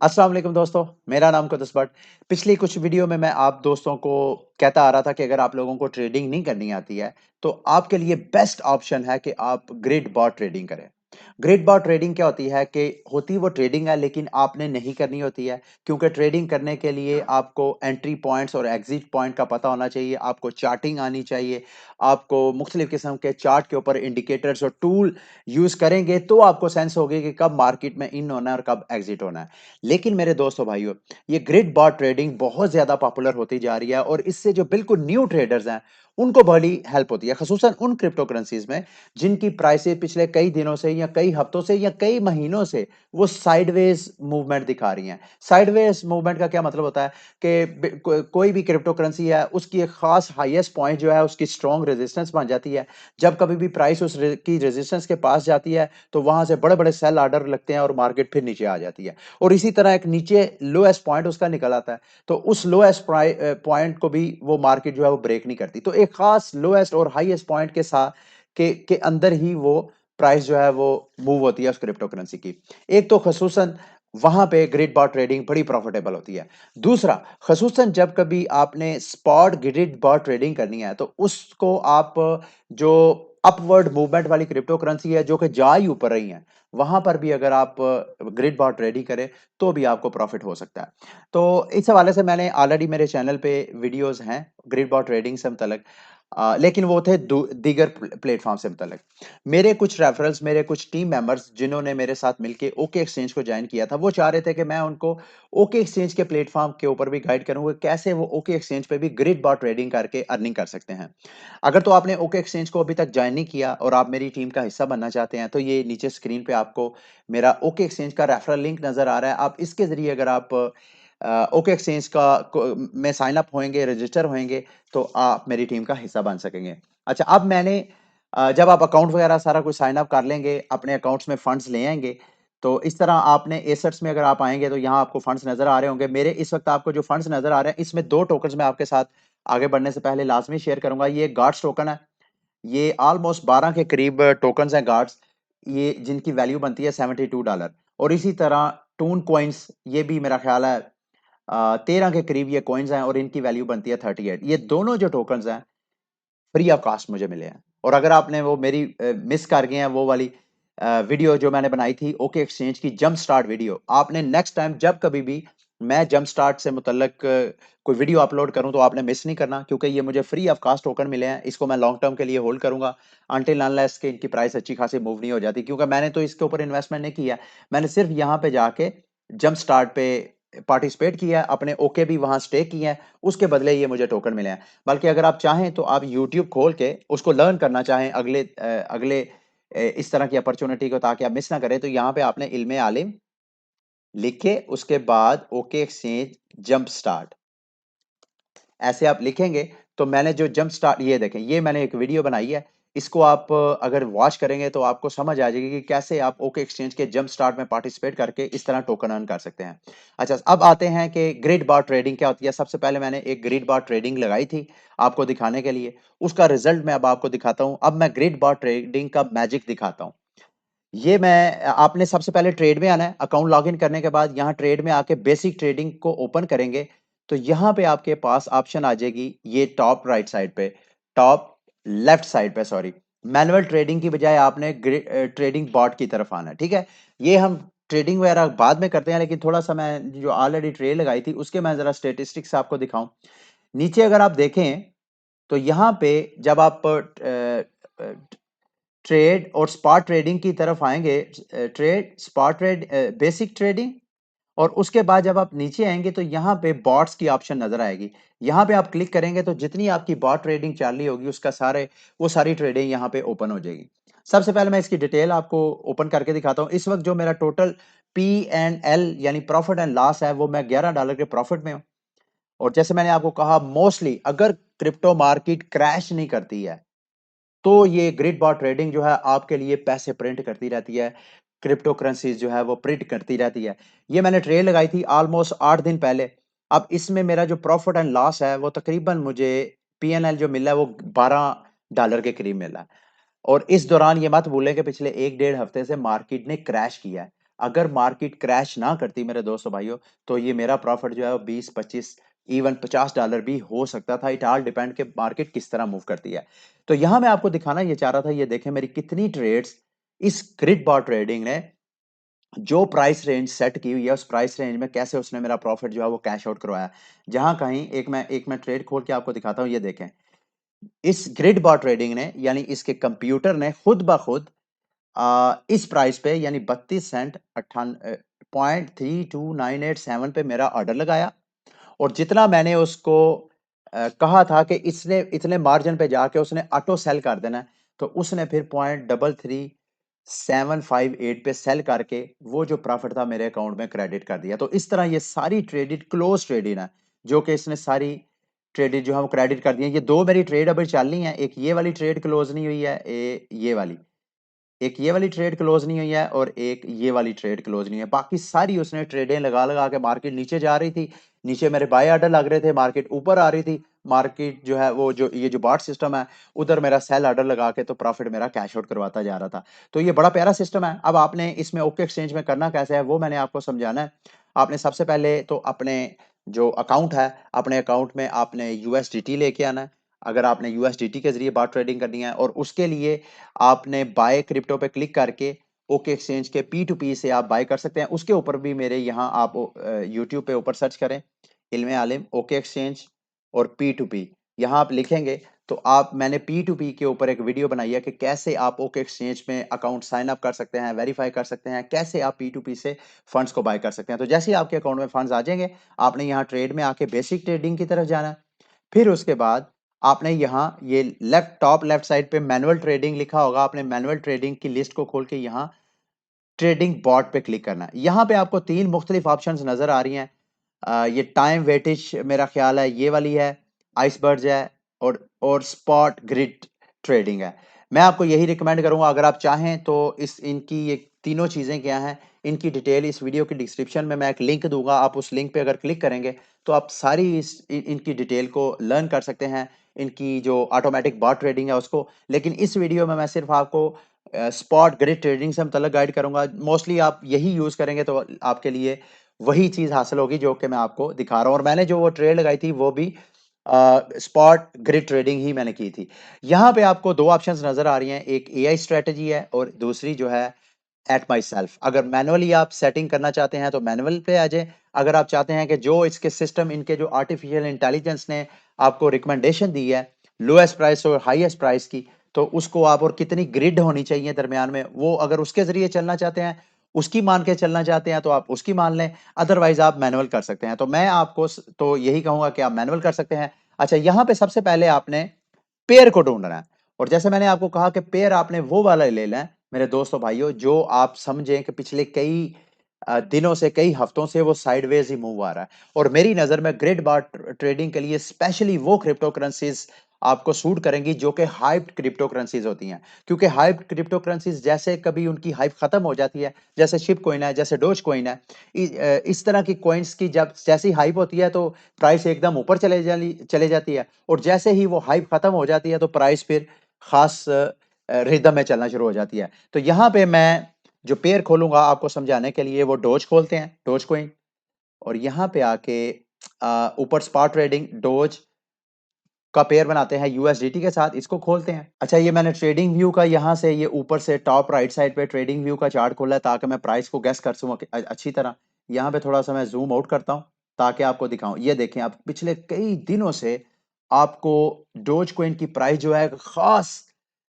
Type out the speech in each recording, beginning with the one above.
अस्सलाम वालेकुम दोस्तों, मेरा नाम कुदस बट। पिछली कुछ वीडियो में मैं आप दोस्तों को कहता आ रहा था कि अगर आप लोगों को ट्रेडिंग नहीं करनी आती है, तो आपके लिए बेस्ट ऑप्शन है कि आप ग्रिड बॉट ट्रेडिंग करें। ग्रिड बॉट ट्रेडिंग क्या होती है कि होती वो ट्रेडिंग है लेकिन आपने नहीं करनी होती है, क्योंकि ट्रेडिंग करने के लिए आपको एंट्री पॉइंट्स और एग्जिट पॉइंट का पता होना चाहिए, आपको चार्टिंग आनी चाहिए, आपको मुख्तलिफ किस्म के चार्ट के ऊपर इंडिकेटर्स और टूल यूज़ करेंगे तो आपको सेंस होगी कि कब मार्केट में इन होना है और कब एग्जिट होना है। लेकिन मेरे दोस्तों भाइयों, ये ग्रिड बॉट ट्रेडिंग बहुत ज्यादा पॉपुलर होती जा रही है और इससे जो बिल्कुल न्यू ट्रेडर्स हैं उनको बड़ी हेल्प होती है, खसूसन उन क्रिप्टो करेंसीज में जिनकी प्राइसेस पिछले कई दिनों से या कई हफ्तों से या कई महीनों से वो साइडवेज मूवमेंट दिखा रही हैं। साइडवेज मूवमेंट का क्या मतलब होता है कि कोई भी क्रिप्टो करेंसी है उसकी एक खास हाईएस्ट पॉइंट जो है उसकी स्ट्रॉन्ग रेजिस्टेंस बन जाती है। जब कभी भी प्राइस की रेजिस्टेंस के पास जाती है तो वहां से बड़े बड़े सेल ऑर्डर लगते हैं और मार्केट फिर नीचे आ जाती है और इसी तरह एक नीचे लोएस्ट पॉइंट उसका निकल आता है, तो उस लोएस्ट पॉइंट को भी वो मार्केट जो है वो ब्रेक नहीं करती। तो एक खास लोएस्ट और हाईएस्ट पॉइंट के साथ के अंदर ही वो प्राइस जो है वो मूव होती है उस क्रिप्टो करेंसी की। एक तो खसूसन वहां पे ग्रिड बॉट ट्रेडिंग बड़ी प्रॉफिटेबल होती है। दूसरा, खसूसन जब कभी आपने स्पॉट ग्रिड बॉट ट्रेडिंग करनी है तो उसको आप जो अपवर्ड मूवमेंट वाली क्रिप्टो करेंसी है जो कि जा ही ऊपर रही है, वहां पर भी अगर आप ग्रिड बॉट रेडी करें तो भी आपको प्रॉफिट हो सकता है। तो इस हवाले से मैंने ऑलरेडी मेरे चैनल पे वीडियोस हैं ग्रिड बॉट ट्रेडिंग से मुतलक, लेकिन वो थे दीगर प्लेटफॉर्म से मुतलक। मेरे कुछ रेफरल्स, मेरे कुछ टीम मेंबर्स जिन्होंने मेरे साथ मिलके ओके एक्सचेंज को ज्वाइन किया था, वो चाह रहे थे कि मैं उनको ओके एक्सचेंज के प्लेटफॉर्म के ऊपर भी गाइड करूंगा कैसे वो ओके एक्सचेंज पे भी ग्रिड बॉट ट्रेडिंग करके अर्निंग कर सकते हैं। अगर तो आपने ओके एक्सचेंज को अभी तक ज्वाइन नहीं किया और आप मेरी टीम का हिस्सा बनना चाहते हैं तो ये नीचे स्क्रीन पे आपको मेरा ओके एक्सचेंज का रेफरल लिंक नजर आ रहा है। आप इसके जरिए अगर आप ओके एक्सचेंज में साइन अप होंगे, रजिस्टर होंगे, तो आप मेरी टीम का हिस्सा बन सकेंगे। अच्छा, अब मैंने जब आप अकाउंट वगैरह सारा कुछ साइन अप कर लेंगे, अपने अकाउंट्स में फंड्स ले आएंगे, तो इस तरह आपने एसेट्स में अगर आप आएंगे तो यहाँ आपको फंड्स नजर आ रहे होंगे। मेरे इस वक्त आपको जो फंड्स नजर आ रहे हैं इसमें दो टोकन्स मैं आपके साथ आगे बढ़ने से पहले लाजमी शेयर करूंगा। ये गार्ड्स टोकन है, ये ऑलमोस्ट 12 के करीब टोकन्स हैं गार्ड्स, ये जिनकी वैल्यू बनती है $72। और इसी तरह टून कॉइन्स, ये भी मेरा ख्याल है 13 के करीब ये कॉइन्स हैं और इनकी वैल्यू बनती है 38। ये दोनों जो टोकन्स हैं फ्री ऑफ कास्ट मुझे मिले हैं। और अगर आपने वो मेरी मिस कर गए हैं वो वाली वीडियो जो मैंने बनाई थी ओके एक्सचेंज की जंप स्टार्ट वीडियो, आपने नेक्स्ट टाइम जब कभी भी मैं जंप स्टार्ट से मुतल्लक कोई वीडियो अपलोड करूं तो आपने मिस नहीं करना, क्योंकि ये मुझे फ्री ऑफ कास्ट टोकन मिले हैं। इसको मैं लॉन्ग टर्म के लिए होल्ड करूंगा अनटिल अनलेस के इनकी प्राइस अच्छी खासी मूव नहीं हो जाती, क्योंकि मैंने तो इसके ऊपर इन्वेस्टमेंट नहीं किया। मैंने सिर्फ यहाँ पे जाके जंप स्टार्ट पे पार्टिसिपेट किया, अपने ओके भी वहां स्टे किए हैं, उसके बदले ये मुझे टोकन मिले हैं। बल्कि अगर आप चाहें तो आप यूट्यूब खोल के उसको लर्न करना चाहें अगले इस तरह की अपॉर्चुनिटी को, ताकि आप मिस ना करें, तो यहाँ पे आपने इल्मे आलिम लिख के उसके बाद ओके एक्सचेंज जंप स्टार्ट ऐसे आप लिखेंगे तो मैंने जो जंप स्टार्ट, ये देखें, ये मैंने एक वीडियो बनाई है, इसको आप अगर वॉच करेंगे तो आपको समझ आ जाएगी कि कैसे आप ओके एक्सचेंज के जंप स्टार्ट में पार्टिसिपेट करके इस तरह टोकन अर्न कर सकते हैं। अच्छा, अब आते हैं कि ग्रिड बार ट्रेडिंग क्या होती है। सबसे पहले मैंने एक ग्रिड बार ट्रेडिंग लगाई थी आपको दिखाने के लिए, उसका रिजल्ट मैं अब आपको दिखाता हूं। अब मैं ग्रिड बार ट्रेडिंग का मैजिक दिखाता हूं। ये मैं आपने सबसे पहले ट्रेड में आना है। अकाउंट लॉगिन करने के बाद यहाँ ट्रेड में आके बेसिक ट्रेडिंग को ओपन करेंगे तो यहाँ पे आपके पास ऑप्शन आ जाएगी, ये टॉप राइट साइड पे, टॉप लेफ्ट साइड पे सॉरी, मैनुअल ट्रेडिंग की बजाय आपने ट्रेडिंग बॉट की तरफ आना है। ठीक है, ये हम ट्रेडिंग वगैरह बाद में करते हैं, लेकिन थोड़ा सा मैं जो ऑलरेडी ट्रेड लगाई थी उसके मैं जरा स्टेटिस्टिक्स आपको दिखाऊं। नीचे अगर आप देखें तो यहाँ पे जब आप ट्रेड और स्पॉट ट्रेडिंग की तरफ आएंगे, trade spot trade basic trading, और उसके बाद जब आप नीचे आएंगे तो यहाँ पे बॉट्स की ऑप्शन नजर आएगी। यहाँ पे आप क्लिक करेंगे तो जितनी आपकी बॉट ट्रेडिंग चल रही होगी उसका वो सारी ट्रेडिंग यहाँ पे ओपन हो जाएगी। सबसे पहले मैं इसकी डिटेल आपको ओपन करके दिखाता हूँ। इस वक्त जो मेरा टोटल P&L यानी प्रॉफिट एंड लॉस है वो मैं $11 के प्रॉफिट में हूँ। और जैसे मैंने आपको कहा, मोस्टली अगर क्रिप्टो मार्केट क्रैश नहीं करती है तो ये ग्रिड बॉट ट्रेडिंग जो है आपके लिए पैसे प्रिंट करती रहती है, क्रिप्टो करेंसीज जो है वो प्रिंट करती रहती है। ये मैंने ट्रेड लगाई थी ऑलमोस्ट 8 दिन पहले। अब इसमें मेरा जो प्रॉफिट एंड लॉस है वो तकरीबन मुझे P&L जो मिला है वो $12 के करीब मिला है। और इस दौरान ये मत भूलें कि पिछले 1 डेढ़ हफ्ते से मार्केट ने क्रैश किया है। अगर मार्केट क्रैश ना करती मेरे दोस्तों भाइयों, तो ये मेरा प्रॉफिट जो है वो 20-25 इवन $50 भी हो सकता था। इट ऑल डिपेंड कि मार्केट किस तरह मूव करती है। तो यहाँ मैं आपको दिखाना ये चाह रहा था, ये देखें मेरी कितनी ट्रेड्स इस ग्रिड बार ट्रेडिंग ने जो प्राइस रेंज सेट की हुई है, उस प्राइस रेंज में कैसे उसने मेरा प्रॉफिट जो है वो कैश आउट करवाया। जहां कहीं एक मैं ट्रेड खोल के आपको दिखाता हूं, ये देखें। इस ग्रिड बार ट्रेडिंग ने यानी इसके कंप्यूटर ने खुद ब खुद इस प्राइस पे यानी 32 सेंट 0.32987 पे मेरा ऑर्डर लगाया, और जितना मैंने उसको कहा था कि इसने इतने मार्जिन पे जाके उसने ऑटो सेल कर देना है, तो उसने फिर 0.33758 पे सेल करके वो जो प्रॉफिट था मेरे अकाउंट में क्रेडिट कर दिया। तो इस तरह ये सारी ट्रेडेड क्लोज ट्रेडिंग है, जो कि इसने सारी ट्रेडेड जो है वो क्रेडिट कर दी है। ये दो मेरी ट्रेड अभी चल रही है, एक ये वाली ट्रेड क्लोज नहीं हुई है, ये वाली एक ये वाली ट्रेड क्लोज नहीं हुई है, और एक ये वाली ट्रेड क्लोज नहीं है। बाकी सारी उसने ट्रेडें लगा लगा के, मार्केट नीचे जा रही थी, नीचे मेरे बाय ऑर्डर लग रहे थे, मार्केट ऊपर आ रही थी, मार्केट जो है वो जो ये जो बाट सिस्टम है, उधर मेरा सेल ऑर्डर लगा के तो प्रॉफिट मेरा कैश आउट करवाता जा रहा था। तो ये बड़ा प्यारा सिस्टम है। अब आपने इसमें ओके एक्सचेंज में करना कैसे है वो मैंने आपको समझाना है। आपने सबसे पहले तो अपने जो अकाउंट है, अपने अकाउंट में आपने यूएसडीटी लेके आना है। अगर आपने यूएसडीटी के जरिए बार ट्रेडिंग करनी है, और उसके लिए आपने बाय क्रिप्टो पे क्लिक करके ओके एक्सचेंज के पी टू पी से आप बाय कर सकते हैं। उसके ऊपर भी मेरे यहाँ आप यूट्यूब पे ऊपर सर्च करें, इल्मे आलिम ओके एक्सचेंज और पी टू पी, यहाँ आप लिखेंगे तो आप मैंने पी टू पी के ऊपर एक वीडियो बनाई है कि कैसे आप ओके एक्सचेंज में अकाउंट साइन अप कर सकते हैं, वेरीफाई कर सकते हैं, कैसे आप पी टू पी से फंड्स को बाय कर सकते हैं। तो जैसे ही आपके अकाउंट में फंड्स आ जाएंगे, आपने यहाँ ट्रेड में आके बेसिक ट्रेडिंग की तरफ जाना है। फिर उसके बाद आपने यहाँ ये टॉप लेफ्ट साइड पे मैनुअल ट्रेडिंग लिखा होगा, आपने मैनुअल ट्रेडिंग की लिस्ट को खोल के यहाँ ट्रेडिंग बॉट पे क्लिक करना है। यहाँ पे आपको तीन मुख्तलिफ ऑप्शंस नजर आ रही हैं। ये टाइम वेटेज मेरा ख्याल है ये वाली है, आइसबर्ग है, और स्पॉट ग्रिड ट्रेडिंग है। मैं आपको यही रिकमेंड करूंगा, अगर आप चाहें तो इस इनकी ये तीनों चीजें क्या हैं, इनकी डिटेल इस वीडियो की डिस्क्रिप्शन में मैं एक लिंक दूंगा। आप उस लिंक पे अगर क्लिक करेंगे तो आप सारी इनकी डिटेल को लर्न कर सकते हैं, इनकी जो ऑटोमेटिक बॉट ट्रेडिंग है उसको। लेकिन इस वीडियो में मैं सिर्फ आपको स्पॉट ग्रिड ट्रेडिंग से मतलब गाइड करूंगा। मोस्टली आप यही यूज करेंगे तो आपके लिए वही चीज हासिल होगी जो कि मैं आपको दिखा रहा हूं। और मैंने जो वो ट्रेड लगाई थी वो भी स्पॉट ग्रिड ट्रेडिंग ही मैंने की थी। यहाँ पे आपको दो ऑप्शंस नजर आ रही हैं, एक एआई स्ट्रेटजी है और दूसरी जो है एट माई सेल्फ। अगर मैनुअली आप सेटिंग करना चाहते हैं तो मैनुअल पे आ जाए। अगर आप चाहते हैं कि जो इसके सिस्टम, इनके जो आर्टिफिशियल इंटेलिजेंस ने आपको रिकमेंडेशन दी है लोएस्ट प्राइस और हाईएस्ट प्राइस की, तो उसको आप, और कितनी ग्रिड होनी चाहिए दरमियान में, वो अगर उसके जरिए चलना चाहते हैं, उसकी मान के चलना चाहते हैं तो आप उसकी मान लें, अदरवाइज आप मैनुअल कर सकते हैं। तो मैं आपको तो यही कहूंगा कि आप मैनुअल कर सकते हैं। अच्छा, यहाँ पे सबसे पहले आपने पेयर को ढूंढना है, और जैसे मैंने आपको कहा कि पेयर आपने वो वाला ले लें मेरे दोस्तों भाइयों, जो आप समझें कि पिछले कई दिनों से, कई हफ्तों से वो साइडवेज ही मूव आ रहा है। और मेरी नजर में ग्रिड बार ट्रेडिंग के लिए स्पेशली वो क्रिप्टो करेंसीज आपको सूट करेंगी जो कि हाइप्ड क्रिप्टो करेंसीज होती हैं। क्योंकि हाइप्ड क्रिप्टो करेंसीज जैसे कभी उनकी हाइप खत्म हो जाती है, जैसे शिप कॉइन है, जैसे डोज कॉइन है, इस तरह की कॉइन्स की जब जैसी हाइप होती है तो प्राइस एकदम ऊपर चले जाती है, और जैसे ही वो हाइप खत्म हो जाती है तो प्राइस फिर खास रिदम में चलना शुरू हो जाती है। तो यहाँ पे मैं जो पेयर खोलूंगा आपको समझाने के लिए, वो डोज खोलते हैं, डोज कॉइन, और यहाँ पे आके ऊपर स्पॉट ट्रेडिंग डोज का पेयर बनाते हैं यूएसडीटी के साथ, इसको खोलते हैं। अच्छा, ये मैंने ट्रेडिंग व्यू का यहाँ से ये ऊपर से टॉप राइट साइड पे ट्रेडिंग व्यू का चार्ट खोला है ताकि मैं प्राइस को गैस कर सकूँ अच्छी तरह। यहाँ पे थोड़ा सा मैं जूम आउट करता हूँ ताकि आपको दिखाऊं। ये देखें, आप पिछले कई दिनों से आपको डोज कॉइन की प्राइस जो है खास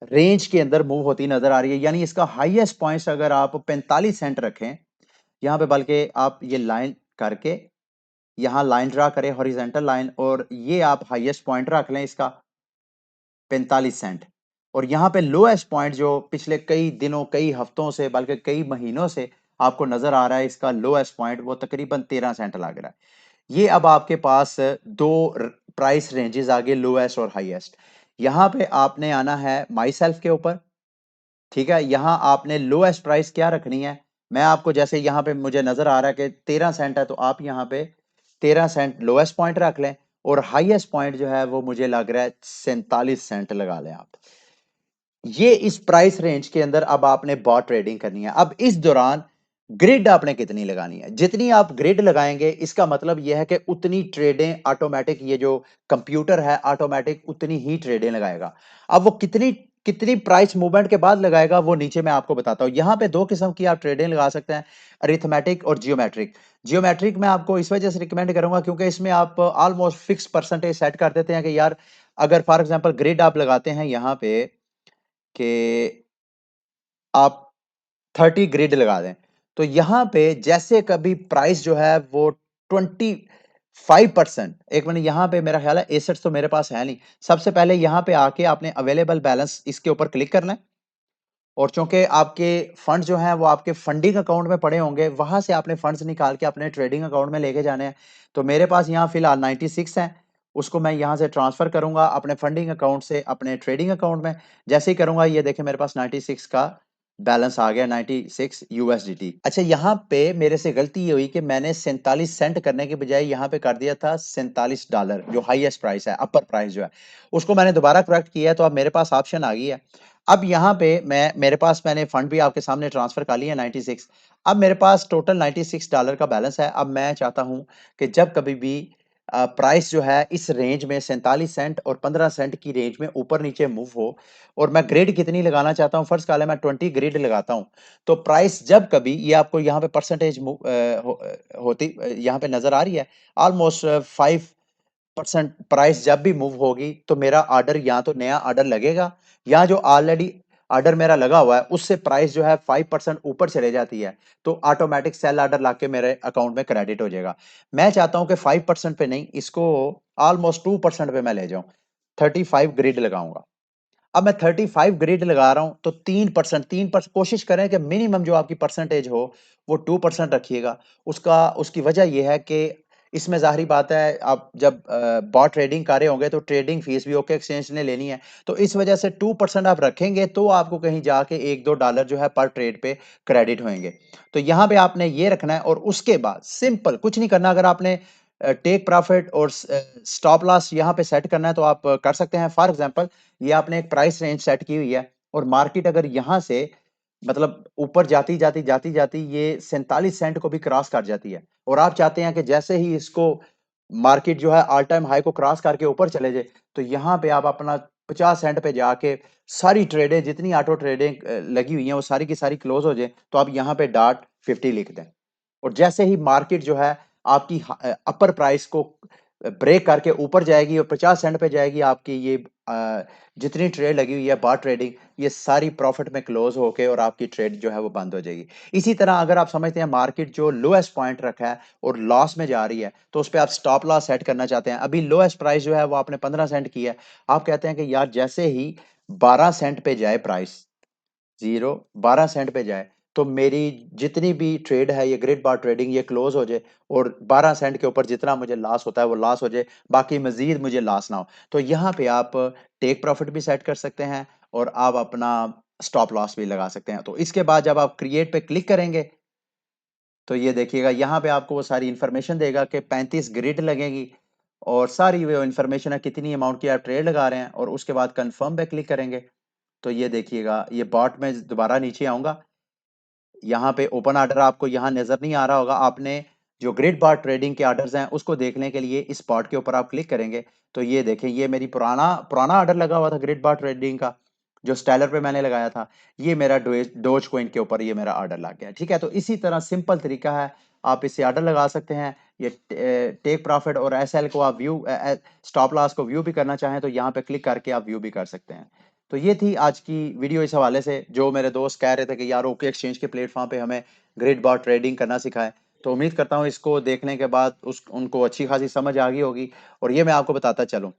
रेंज के अंदर मूव होती नजर आ रही है। यानी इसका हाईएस्ट पॉइंट अगर आप 45 सेंट रखें यहाँ पे, बल्कि आप ये लाइन करके यहाँ लाइन ड्रा करें, हॉरिजेंटल लाइन, और ये आप हाईएस्ट पॉइंट रख लें इसका 45 सेंट। और यहाँ पे लोएस्ट पॉइंट जो पिछले कई दिनों, कई हफ्तों से, बल्कि कई महीनों से आपको नजर आ रहा है, इसका लोएस्ट पॉइंट वो तकरीबन 13 सेंट लग रहा है। ये अब आपके पास दो प्राइस रेंजेस आ गए, लोएस्ट और हाईएस्ट। यहाँ पे आपने आना है माई सेल्फ के ऊपर, ठीक है। यहाँ आपने लोएस्ट प्राइस क्या रखनी है, मैं आपको जैसे यहाँ पे मुझे नजर आ रहा है कि 13 सेंट है, तो आप यहाँ पे 13 सेंट लोएस्ट पॉइंट रख लें, और हाईएस्ट पॉइंट जो है वो मुझे लग रहा है 47 सेंट लगा लें आप। ये इस प्राइस रेंज के अंदर अब आपने बॉट ट्रेडिंग करनी है। अब इस दौरान ग्रिड आपने कितनी लगानी है? जितनी आप ग्रिड लगाएँगे इसका मतलब ये है कि उतनी ट्रेडें ऑटोमैटिक ये जो कंप्यूटर है ऑटोमैटिक उतनी ही ट्रेडें लगाएगा। अब वो कितनी कितनी प्राइस मूवमेंट के बाद लगाएगा वो नीचे मैं आपको बताता हूँ। यहाँ पे 2 किस्म की आप ट्रेडें लगा सकते हैं, अरिथमेटिक और जियोमेट्रिक। जियोमेट्रिक मैं आपको इस वजह से रिकमेंड करूँगा क्योंकि इसमें आप ऑलमोस्ट फिक्स परसेंटेज सेट कर देते हैं कि यार अगर फॉर एग्ज़ाम्पल ग्रिड आप लगाते हैं यहाँ पे कि आप 30 ग्रिड लगा दें। तो यहाँ पे जैसे कभी प्राइस जो है वो 25% एक मिनट यहाँ पे मेरा ख्याल है एसेट्स तो मेरे पास है नहीं। सबसे पहले यहाँ पे आके आपने अवेलेबल बैलेंस इसके ऊपर क्लिक करना है और चूँकि आपके फंड जो हैं वो आपके फंडिंग अकाउंट में पड़े होंगे, वहाँ से आपने फंड्स निकाल के अपने ट्रेडिंग अकाउंट में लेके जाने हैं। तो मेरे पास यहाँ फिलहाल 96 हैं, उसको मैं यहाँ से ट्रांसफ़र करूँगा अपने फंडिंग अकाउंट से अपने ट्रेडिंग अकाउंट में। जैसे ही करूँगा ये देखिए मेरे पास 96 का बैलेंस आ गया 96 यूएसडीटी। अच्छा यहाँ पे मेरे से गलती ये हुई कि मैंने 47 सेंट करने के बजाय यहाँ पे कर दिया था $47 जो हाईएस्ट प्राइस है, अपर प्राइस जो है। उसको मैंने दोबारा करेक्ट किया है तो अब मेरे पास ऑप्शन आ गई है। अब यहाँ पे मेरे पास मैंने फंड भी आपके सामने ट्रांसफर कर लिया 96। अब मेरे पास टोटल $96 का बैलेंस है। अब मैं चाहता हूँ कि जब कभी भी प्राइस जो है इस रेंज में 47 सेंट और 15 सेंट की रेंज में ऊपर नीचे मूव हो और मैं ग्रिड कितनी लगाना चाहता हूँ, फर्स्ट कॉलम मैं 20 ग्रिड लगाता हूँ। तो प्राइस जब कभी ये आपको यहाँ पे परसेंटेज होती यहाँ पे नज़र आ रही है ऑलमोस्ट 5% प्राइस जब भी मूव होगी तो मेरा ऑर्डर या तो नया ऑर्डर लगेगा या जो ऑलरेडी ऑर्डर मेरा लगा हुआ है उससे प्राइस जो है 5% ऊपर चले जाती है तो ऑटोमेटिक सेल ऑर्डर लाके मेरे अकाउंट में क्रेडिट हो जाएगा। मैं चाहता हूं कि 5% पे नहीं इसको ऑलमोस्ट 2% पे मैं ले जाऊं, 35 ग्रिड लगाऊंगा। अब मैं 35 ग्रिड लगा रहा हूं तो 3% कोशिश करें कि मिनिमम जो आपकी परसेंटेज हो वो 2% रखिएगा। उसका उसकी वजह यह है कि इसमें ज़ाहिरी बात है आप जब बॉट ट्रेडिंग कर रहे होंगे तो ट्रेडिंग फीस भी ओके एक्सचेंज ने लेनी है। तो इस वजह से 2% आप रखेंगे तो आपको कहीं जाके 1-2 डॉलर जो है पर ट्रेड पे क्रेडिट होंगे। तो यहाँ पे आपने ये रखना है और उसके बाद सिंपल कुछ नहीं करना। अगर आपने टेक प्रॉफिट और स्टॉप लॉस यहाँ पे सेट करना है तो आप कर सकते हैं। फॉर एग्जांपल ये आपने एक प्राइस रेंज सेट की हुई है और मार्केट अगर यहाँ से मतलब ऊपर जाती ये 47 सेंट को भी क्रॉस कर जाती है और आप चाहते हैं कि जैसे ही इसको मार्केट जो है ऑल टाइम हाई को क्रॉस करके ऊपर चले जाए तो यहाँ पे आप अपना 50 सेंट पे जाके सारी ट्रेडें जितनी ऑटो ट्रेडें लगी हुई हैं वो सारी की सारी क्लोज हो जाए तो आप यहाँ पे डॉट 50 लिख दें और जैसे ही मार्केट जो है आपकी अपर प्राइस को ब्रेक करके ऊपर जाएगी और 50 सेंट पे जाएगी आपकी ये जितनी ट्रेड लगी हुई है बार ट्रेडिंग ये सारी प्रॉफिट में क्लोज होके और आपकी ट्रेड जो है वो बंद हो जाएगी। इसी तरह अगर आप समझते हैं मार्केट जो लोएस्ट पॉइंट रखा है और लॉस में जा रही है तो उस पे आप स्टॉप लॉस सेट करना चाहते हैं। अभी लोएस्ट प्राइस जो है वो आपने 15 सेंट की है। आप कहते हैं कि यार जैसे ही 12 सेंट पे जाए प्राइस 12 सेंट पे जाए तो मेरी जितनी भी ट्रेड है ये ग्रिड बार ट्रेडिंग ये क्लोज हो जाए और 12 सेंट के ऊपर जितना मुझे लॉस होता है वो लॉस हो जाए, बाकी मजीद मुझे लॉस ना हो। तो यहाँ पे आप टेक प्रॉफिट भी सेट कर सकते हैं और आप अपना स्टॉप लॉस भी लगा सकते हैं। तो इसके बाद जब आप क्रिएट पे क्लिक करेंगे तो ये देखिएगा यहाँ पे आपको वो सारी इंफॉर्मेशन देगा कि 35 ग्रिड लगेगी और सारी वो इंफॉर्मेशन है कितनी अमाउंट की आप ट्रेड लगा रहे हैं और उसके बाद कंफर्म पे क्लिक करेंगे तो ये देखिएगा ये बॉट में दोबारा नीचे आऊंगा। यहाँ पे ओपन ऑर्डर आपको यहाँ नज़र नहीं आ रहा होगा। आपने जो ग्रिड बार ट्रेडिंग के ऑर्डर्स हैं उसको देखने के लिए इस स्पॉट के ऊपर आप क्लिक करेंगे तो ये देखें ये मेरी पुराना पुराना ऑर्डर लगा हुआ था ग्रिड बार ट्रेडिंग का जो स्टेलर पे मैंने लगाया था। ये मेरा डोज कॉइन के ऊपर ये मेरा ऑर्डर लग गया। ठीक है तो इसी तरह सिंपल तरीका है आप इससे ऑर्डर लगा सकते हैं। ये टेक प्रॉफिट और एसएल को आप व्यू स्टॉप लॉस को व्यू भी करना चाहें तो यहाँ पे क्लिक करके आप व्यू भी कर सकते हैं। तो ये थी आज की वीडियो इस हवाले से जो मेरे दोस्त कह रहे थे कि यार ओके एक्सचेंज के प्लेटफॉर्म पे हमें ग्रिड बार ट्रेडिंग करना सिखाएं। तो उम्मीद करता हूँ इसको देखने के बाद उस उनको अच्छी खासी समझ आ गई होगी। और ये मैं आपको बताता चलूँ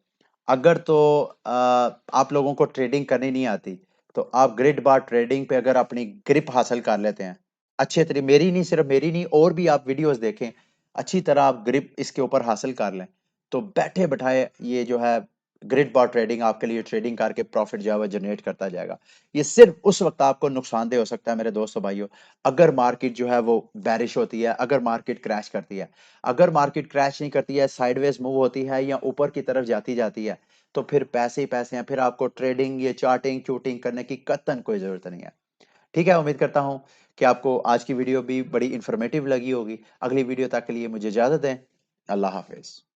अगर तो आप लोगों को ट्रेडिंग करनी नहीं आती तो आप ग्रिड बार ट्रेडिंग पे अगर अपनी ग्रिप हासिल कर लेते हैं अच्छे तरीके मेरी नहीं सिर्फ मेरी नहीं और भी आप वीडियोस देखें अच्छी तरह आप ग्रिप इसके ऊपर हासिल कर लें तो बैठे बैठाए ये जो है ग्रिड बार ट्रेडिंग आपके लिए ट्रेडिंग करके प्रॉफिट जो है वो जनरेट करता जाएगा। ये सिर्फ उस वक्त आपको नुकसानदेह हो सकता है मेरे दोस्तों भाइयों अगर मार्केट जो है वो बैरिश होती है, अगर मार्केट क्रैश करती है। अगर मार्केट क्रैश नहीं करती है, साइडवेज मूव होती है या ऊपर की तरफ जाती जाती है तो फिर पैसे ही पैसे हैं। फिर आपको ट्रेडिंग ये चार्टिंग चूटिंग करने की कतन कोई जरूरत नहीं है। ठीक है, उम्मीद करता हूँ कि आपको आज की वीडियो भी बड़ी इन्फॉर्मेटिव लगी होगी। अगली वीडियो तक के लिए मुझे इजाज़त दें। अल्लाह हाफ़िज़।